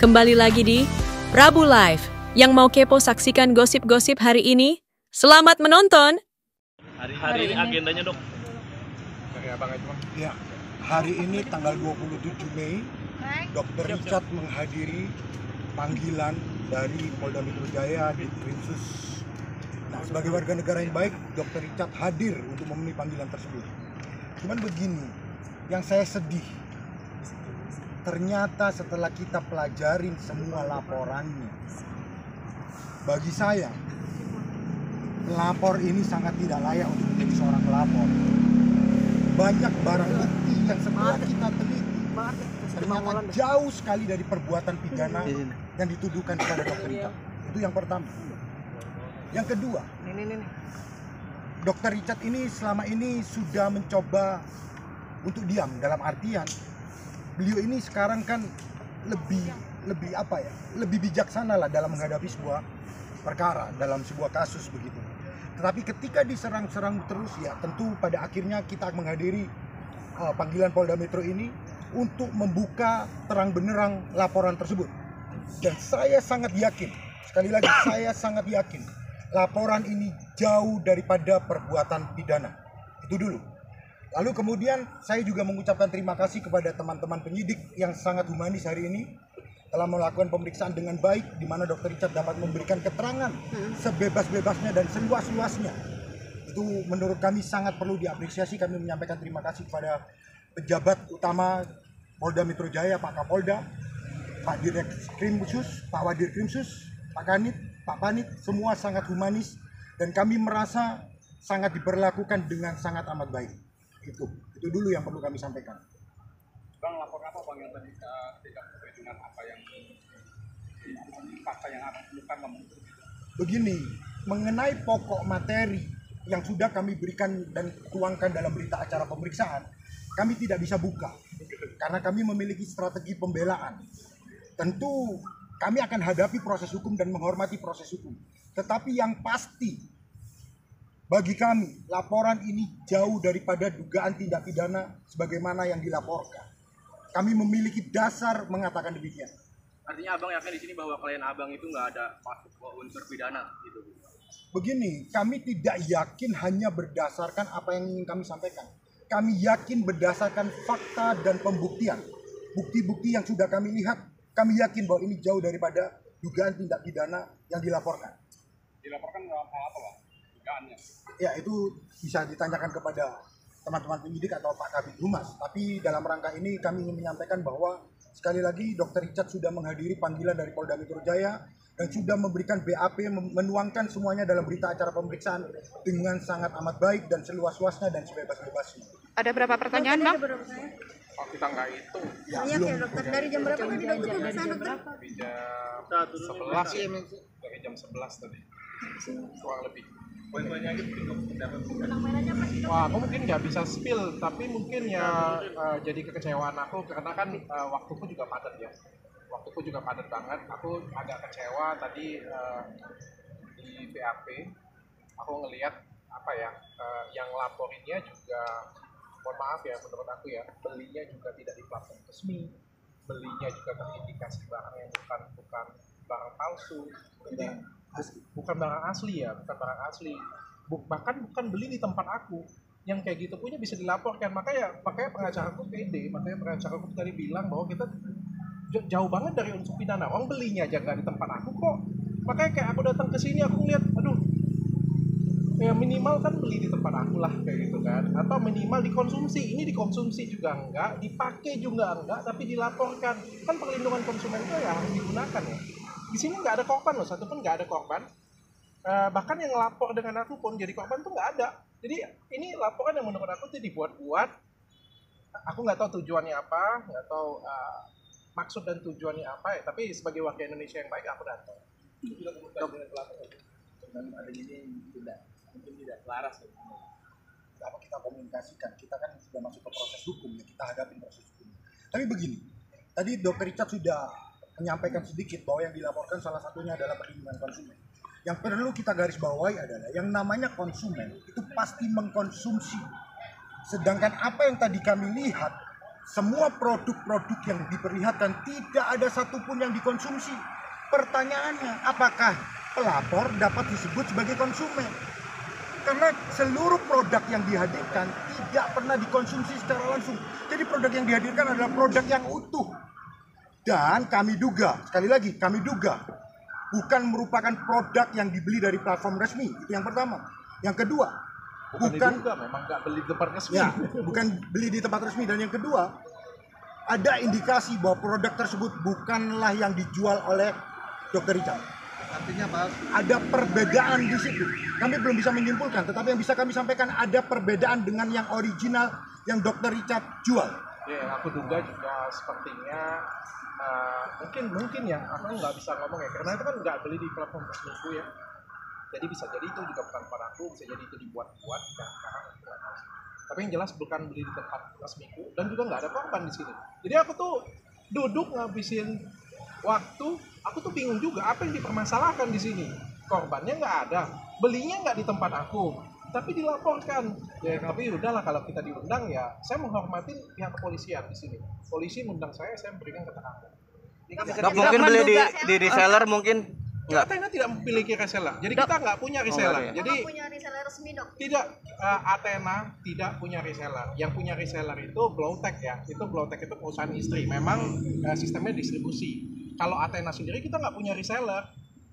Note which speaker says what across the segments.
Speaker 1: Kembali lagi di Prabu Live. Yang mau kepo saksikan gosip-gosip hari ini, selamat menonton.
Speaker 2: Hari ini agendanya, Dok.
Speaker 3: Ya, hari ini tanggal 27 Mei, Dr. Richard menghadiri panggilan dari Polda Metro Jaya di Krimsus. Nah, sebagai warga negara yang baik, Dr. Richard hadir untuk memenuhi panggilan tersebut. Cuman begini, yang saya sedih, ternyata setelah kita pelajarin semua laporannya, bagi saya, pelapor ini sangat tidak layak untuk menjadi seorang pelapor. Banyak barang bukti yang setelah kita teliti, ternyata jauh sekali dari perbuatan pidana yang dituduhkan kepada Dr. Richard. Itu yang pertama. Yang kedua, Dr. Richard ini selama ini sudah mencoba untuk diam, dalam artian beliau ini sekarang kan lebih bijaksana lah dalam menghadapi sebuah perkara, dalam sebuah kasus begitu. Tetapi ketika diserang-serang terus, ya tentu pada akhirnya kita menghadiri panggilan Polda Metro ini untuk membuka terang benderang laporan tersebut. Dan saya sangat yakin, sekali lagi saya sangat yakin, laporan ini jauh daripada perbuatan pidana. Itu dulu. Lalu kemudian saya juga mengucapkan terima kasih kepada teman-teman penyidik yang sangat humanis hari ini telah melakukan pemeriksaan dengan baik, di mana Dr. Richard dapat memberikan keterangan sebebas-bebasnya dan seluas-luasnya. Itu menurut kami sangat perlu diapresiasi. Kami menyampaikan terima kasih kepada pejabat utama Polda Metro Jaya, Pak Kapolda, Pak Direk Krimsus, Pak Wadir Krimsus, Pak Kanit, Pak Panit, semua sangat humanis dan kami merasa sangat diperlakukan dengan sangat amat baik. Itu dulu yang perlu kami sampaikan.
Speaker 4: Bang, lapor apa Bang yang tadi tidak sesuai dengan apa yang fakta yang akan temukan Bang?
Speaker 3: Begini, mengenai pokok materi yang sudah kami berikan dan tuangkan dalam berita acara pemeriksaan, kami tidak bisa buka karena kami memiliki strategi pembelaan. Tentu kami akan hadapi proses hukum dan menghormati proses hukum. Tetapi yang pasti bagi kami, laporan ini jauh daripada dugaan tindak pidana sebagaimana yang dilaporkan. Kami memiliki dasar mengatakan demikian.
Speaker 2: Artinya Abang yakin di sini bahwa klien Abang itu nggak ada masuk unsur pidana gitu?
Speaker 3: Begini, kami tidak yakin hanya berdasarkan apa yang ingin kami sampaikan. Kami yakin berdasarkan fakta dan pembuktian. Bukti-bukti yang sudah kami lihat, kami yakin bahwa ini jauh daripada dugaan tindak pidana yang dilaporkan.
Speaker 4: Dilaporkan dalam hal apa Bang? Dugaannya?
Speaker 3: Ya, itu bisa ditanyakan kepada teman-teman penyidik atau Pak Kabid Humas. Tapi dalam rangka ini kami ingin menyampaikan bahwa sekali lagi Dr. Richard sudah menghadiri panggilan dari Polda Metro Jaya dan sudah memberikan BAP, menuangkan semuanya dalam berita acara pemeriksaan dengan sangat amat baik dan seluas-luasnya dan sebebas-bebasnya.
Speaker 5: Ada berapa pertanyaan, Bang?
Speaker 4: Oh, kita nggak hitung.
Speaker 3: Ya,
Speaker 6: ya dokter, dari jam berapa tadi dokter pemeriksaan dokter?
Speaker 4: Dari jam 11 ya, dari jam 11 tadi. Kurang lebih. Poin-poinnya gitu. Wah, aku mungkin nggak bisa spill, tapi mungkin ya jadi kekecewaan aku karena kan waktuku juga padat ya. Waktuku juga padat banget. Aku agak kecewa tadi di BAP. Aku ngelihat apa ya, yang laporinnya juga, mohon maaf ya menurut aku ya, belinya juga tidak di platform resmi, belinya juga terindikasi barang yang bukan barang palsu, bukan barang asli ya, bukan barang asli, bahkan bukan beli di tempat aku. Yang kayak gitu punya bisa dilaporkan. Makanya pengacaraku pede, makanya pengacaraku tadi bilang bahwa kita jauh banget dari unsur pidana. Orang belinya aja nggak di tempat aku kok. Makanya kayak aku datang ke sini aku ngeliat, aduh, ya minimal kan beli di tempat aku lah kayak gitu kan, atau minimal dikonsumsi. Ini dikonsumsi juga enggak, dipakai juga enggak, tapi dilaporkan. Kan perlindungan konsumen itu ya harus digunakan ya. Di sini nggak ada korban loh, satu pun nggak ada korban. Bahkan yang lapor dengan aku pun jadi korban tuh nggak ada. Jadi ini laporan yang menurut aku tuh dibuat-buat. Aku nggak tahu tujuannya apa, nggak tahu maksud dan tujuannya apa ya. Tapi sebagai warga Indonesia yang baik aku datang.
Speaker 3: Dan ada ini mungkin tidak selaras ya. Apa kita komunikasikan, kita kan sudah masuk ke proses hukum ya, kita hadapi proses hukum. Tapi begini, tadi Dr. Richard sudah menyampaikan sedikit bahwa yang dilaporkan salah satunya adalah perlindungan konsumen. Yang perlu kita garis bawahi adalah yang namanya konsumen itu pasti mengkonsumsi. Sedangkan apa yang tadi kami lihat semua produk-produk yang diperlihatkan tidak ada satupun yang dikonsumsi. Pertanyaannya, apakah pelapor dapat disebut sebagai konsumen? Karena seluruh produk yang dihadirkan tidak pernah dikonsumsi secara langsung. Jadi produk yang dihadirkan adalah produk yang utuh. Dan kami duga, sekali lagi kami duga, bukan merupakan produk yang dibeli dari platform resmi. Itu yang pertama. Yang kedua, bukan
Speaker 4: juga, memang nggak beli di tempat resmi.
Speaker 3: Ya, bukan beli di tempat resmi. Dan yang kedua, ada indikasi bahwa produk tersebut bukanlah yang dijual oleh Dr. Richard.
Speaker 5: Artinya palsu.
Speaker 3: Ada perbedaan di situ. Kami belum bisa menyimpulkan, tetapi yang bisa kami sampaikan ada perbedaan dengan yang original yang Dr. Richard jual.
Speaker 4: Ya, aku duga juga sepertinya mungkin ya, aku nggak bisa ngomong ya, karena itu kan nggak beli di platform resmiku ya. Jadi bisa jadi itu juga bukan padaku, bisa jadi itu dibuat-buat dan sekarang aku nggak tahu. Tapi yang jelas bukan beli di tempat resmiku dan juga nggak ada korban di sini. Jadi aku tuh duduk ngabisin waktu, aku tuh bingung juga apa yang dipermasalahkan di sini. Korbannya nggak ada, belinya nggak di tempat aku, tapi dilaporkan. Ya tapi udahlah, kalau kita diundang ya saya menghormati pihak kepolisian di sini. Polisi mengundang saya memberikan keterangan.
Speaker 7: Dok, mungkin beli di reseller mungkin nggak?
Speaker 4: Athena tidak memiliki reseller, jadi kita nggak punya reseller. Jadi
Speaker 6: punya reseller resmi, Dok.
Speaker 4: tidak, Athena tidak punya reseller. Yang punya reseller itu Glowtech ya. Itu Glowtech itu perusahaan istri. Memang sistemnya distribusi. Kalau Athena sendiri kita nggak punya reseller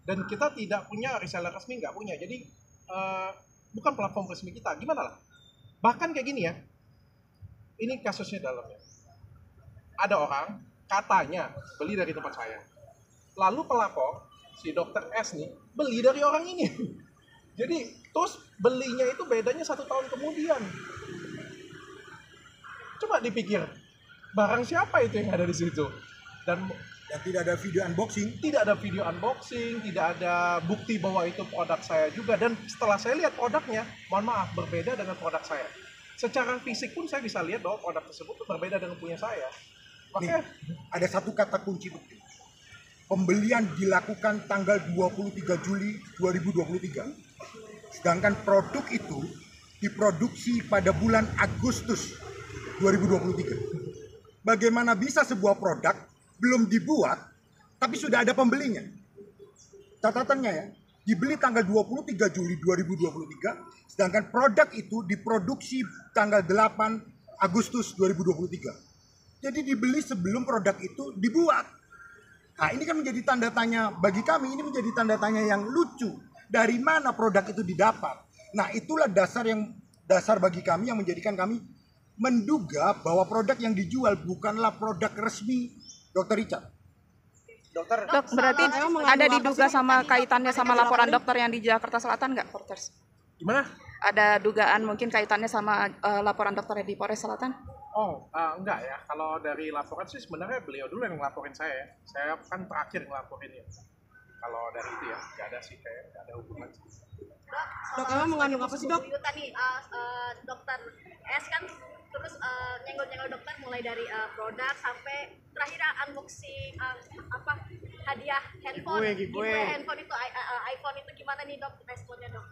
Speaker 4: dan kita tidak punya reseller resmi, nggak punya. Jadi bukan platform resmi kita. Gimana lah? Bahkan kayak gini ya. Ini kasusnya dalamnya. Ada orang katanya beli dari tempat saya. Lalu pelapor si Dr. S nih beli dari orang ini. Jadi terus belinya itu bedanya 1 tahun kemudian. Coba dipikir, barang siapa itu yang ada di situ? Dan
Speaker 3: tidak ada video unboxing.
Speaker 4: Tidak ada video unboxing, tidak ada bukti bahwa itu produk saya juga. Dan setelah saya lihat produknya, mohon maaf, berbeda dengan produk saya. Secara fisik pun saya bisa lihat bahwa produk tersebut berbeda dengan punya saya. Makanya
Speaker 3: ada satu kata kunci penting. Pembelian dilakukan tanggal 23 Juli 2023. Sedangkan produk itu diproduksi pada bulan Agustus 2023. Bagaimana bisa sebuah produk belum dibuat tapi sudah ada pembelinya? Catatannya ya, dibeli tanggal 23 Juli 2023, sedangkan produk itu diproduksi tanggal 8 Agustus 2023. Jadi dibeli sebelum produk itu dibuat. Nah, ini kan menjadi tanda tanya bagi kami, ini menjadi tanda tanya yang lucu. Dari mana produk itu didapat? Nah, itulah dasar bagi kami yang menjadikan kami menduga bahwa produk yang dijual bukanlah produk resmi Dr. Richard.
Speaker 8: Dok, berarti ada diduga sama kaitannya sama laporan dokter yang di Jakarta Selatan nggak, Porters?
Speaker 4: gimana?
Speaker 8: Ada dugaan mungkin kaitannya sama laporan dokter di Polres Selatan?
Speaker 4: Enggak ya. Kalau dari laporan sih sebenarnya beliau dulu yang ngelaporin saya ya. Saya kan terakhir ngelaporin ya. Kalau dari itu ya, nggak ada sih, kayak nggak ada hubungan sih.
Speaker 6: Dok, emang mengandung apa sih, Dok? Tadi Dokter S kan terus nyenggol-nyenggol dokter mulai dari produk sampai terakhir unboxing hadiah handphone. Giveaway handphone itu iPhone itu gimana nih, Dok, responnya, Dok?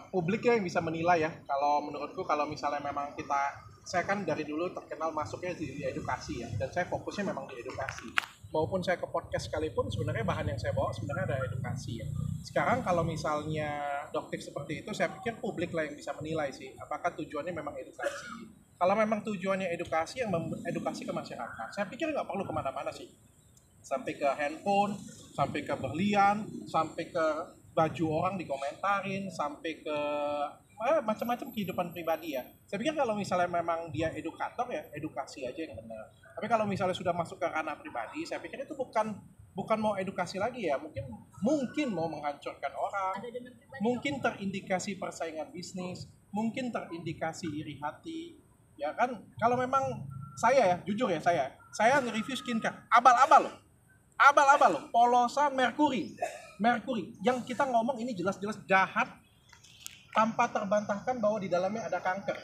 Speaker 4: Publiknya yang bisa menilai ya. Kalau menurutku, kalau misalnya memang saya kan dari dulu terkenal masuknya di edukasi ya, dan saya fokusnya memang di edukasi. Maupun saya ke podcast sekalipun, sebenarnya bahan yang saya bawa sebenarnya ada edukasi ya. Sekarang kalau misalnya doktif seperti itu, saya pikir publik lah yang bisa menilai sih, apakah tujuannya memang edukasi. Kalau memang tujuannya edukasi, yang edukasi ke masyarakat, saya pikir nggak perlu kemana-mana sih. Sampai ke handphone, sampai ke berlian, sampai ke baju orang dikomentarin, sampai ke macam-macam kehidupan pribadi ya. Saya pikir kalau misalnya memang dia edukator ya, edukasi aja yang benar. Tapi kalau misalnya sudah masuk ke ranah pribadi, saya pikir itu bukan mau edukasi lagi ya, mungkin mau menghancurkan orang, mungkin terindikasi persaingan bisnis, mungkin terindikasi iri hati, ya kan? Kalau memang saya ya, jujur ya, saya nge-review skincare, abal-abal loh, polosan Mercury, yang kita ngomong ini jelas-jelas jahat, tanpa terbantahkan bahwa di dalamnya ada kanker.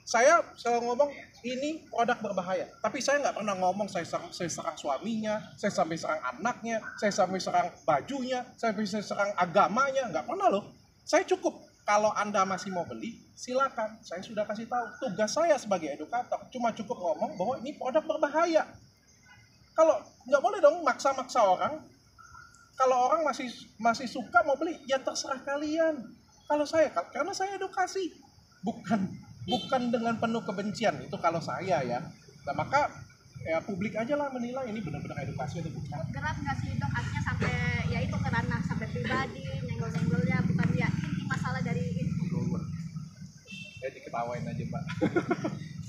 Speaker 4: Saya selalu ngomong ini produk berbahaya, tapi saya nggak pernah ngomong saya serang suaminya, saya sampai serang anaknya, saya sampai serang bajunya, saya sampai serang agamanya, nggak pernah loh. Saya cukup Kalau Anda masih mau beli, silakan. Saya sudah kasih tahu. Tugas saya sebagai edukator cuma cukup ngomong bahwa ini produk berbahaya. Kalau nggak boleh dong maksa-maksa orang. Kalau orang masih suka mau beli, ya terserah kalian. Kalau saya, karena saya edukasi, bukan dengan penuh kebencian. Itu kalau saya ya. Nah, maka ya publik aja lah menilai ini benar-benar edukasi atau bukan.
Speaker 6: Berat nggak sih dok? Artinya sampai ya itu ke ranah sampai pribadi, nyenggol-nyenggolnya bukan ya inti masalah dari itu.
Speaker 4: Ya diketawain aja Pak.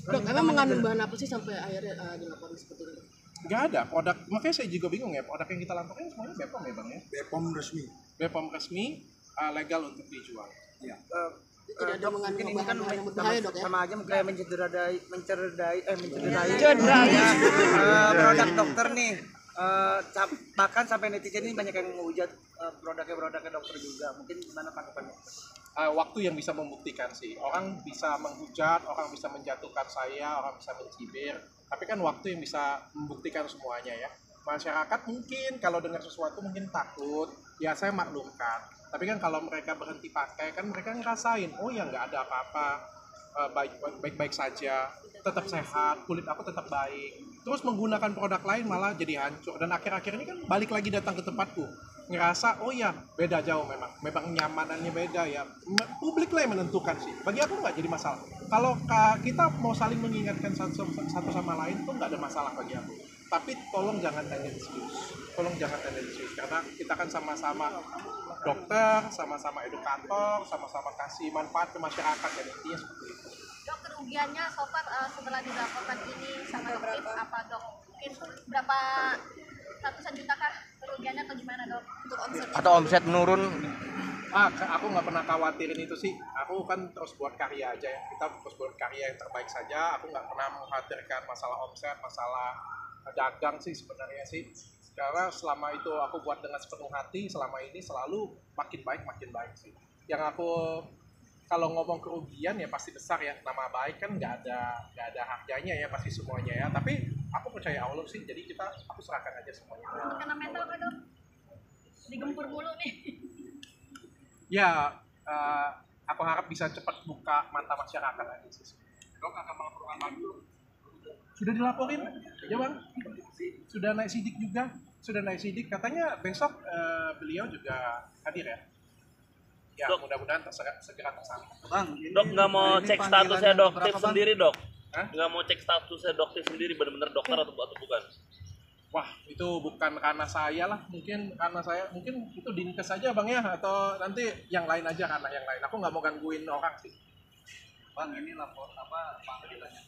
Speaker 5: Dok, emang mengandung bahan apa sih sampai akhirnya dilaporin seperti itu?
Speaker 4: Gak ada produk, makanya saya juga bingung ya, produk yang kita laporkan semuanya BPOM ya Bang ya?
Speaker 3: BPOM resmi.
Speaker 4: BPOM resmi, legal untuk dijual.
Speaker 3: Ya.
Speaker 5: Tidak ada mengandung bahan-bahan yang berbahaya dok ya?
Speaker 7: Sama aja kayak mencederai produk dokter nih. Bahkan sampai netizen ini banyak yang menghujat produknya dokter juga. Mungkin gimana tanggapannya?
Speaker 4: Waktu yang bisa membuktikan sih. Orang bisa menghujat, orang bisa menjatuhkan saya, orang bisa mencibir. Tapi kan waktu yang bisa membuktikan semuanya ya. Masyarakat mungkin kalau dengar sesuatu mungkin takut, ya saya maklumkan. Tapi kan kalau mereka berhenti pakai, kan mereka ngerasain, oh ya nggak ada apa-apa, baik-baik saja, tetap sehat, kulit aku tetap baik. Terus menggunakan produk lain malah jadi hancur. Dan akhir-akhir ini kan balik lagi datang ke tempatku, ngerasa, oh ya beda jauh memang nyamanannya beda ya. Publik lah yang menentukan sih. Bagi aku nggak jadi masalah. Kalau kita mau saling mengingatkan satu sama lain tuh nggak ada masalah bagi aku. Tapi tolong jangan tendensius. Karena kita kan sama-sama dokter, sama-sama edukator, sama-sama kasih manfaat ke masyarakat dan intinya seperti itu.
Speaker 6: Dok, kerugiannya so far setelah dilaporkan ini sama dokter apa dok? Mungkin berapa ratusan juta kah kerugiannya atau gimana dok? Untuk omset?
Speaker 7: Atau omset menurun?
Speaker 4: Aku nggak pernah khawatirin itu sih. Aku kan terus buat karya aja ya. Kita terus buat karya yang terbaik saja. Aku nggak pernah mengkhawatirkan masalah omset, masalah dagang sih sebenarnya sih. Karena selama itu aku buat dengan sepenuh hati, selama ini selalu makin baik sih. Yang aku kalau ngomong kerugian ya pasti besar ya. Nama baik kan nggak ada harganya ya pasti semuanya ya. Tapi aku percaya Allah sih. Jadi aku serahkan aja semuanya.
Speaker 6: Kena mental nggak dok? Digempur mulu nih.
Speaker 4: Ya, aku harap bisa cepat buka mata masyarakat aja sih. Dok akan melaporkan lagi. Sudah dilaporin, ya Bang. Sudah naik sidik. Katanya besok beliau juga hadir ya. Ya,
Speaker 9: Dok.
Speaker 4: mudah-mudahan segera tersangka.
Speaker 7: Bang,
Speaker 9: Dok nggak mau cek statusnya dokter sendiri dok?
Speaker 4: Hah?
Speaker 9: Nggak mau cek statusnya dokter sendiri benar-benar dokter atau bukan?
Speaker 4: Wah, itu bukan karena saya lah, mungkin itu dinkes saja Bang ya, atau nanti yang lain aja karena yang lain. Aku nggak mau gangguin orang sih.
Speaker 2: Bang, ini panggilannya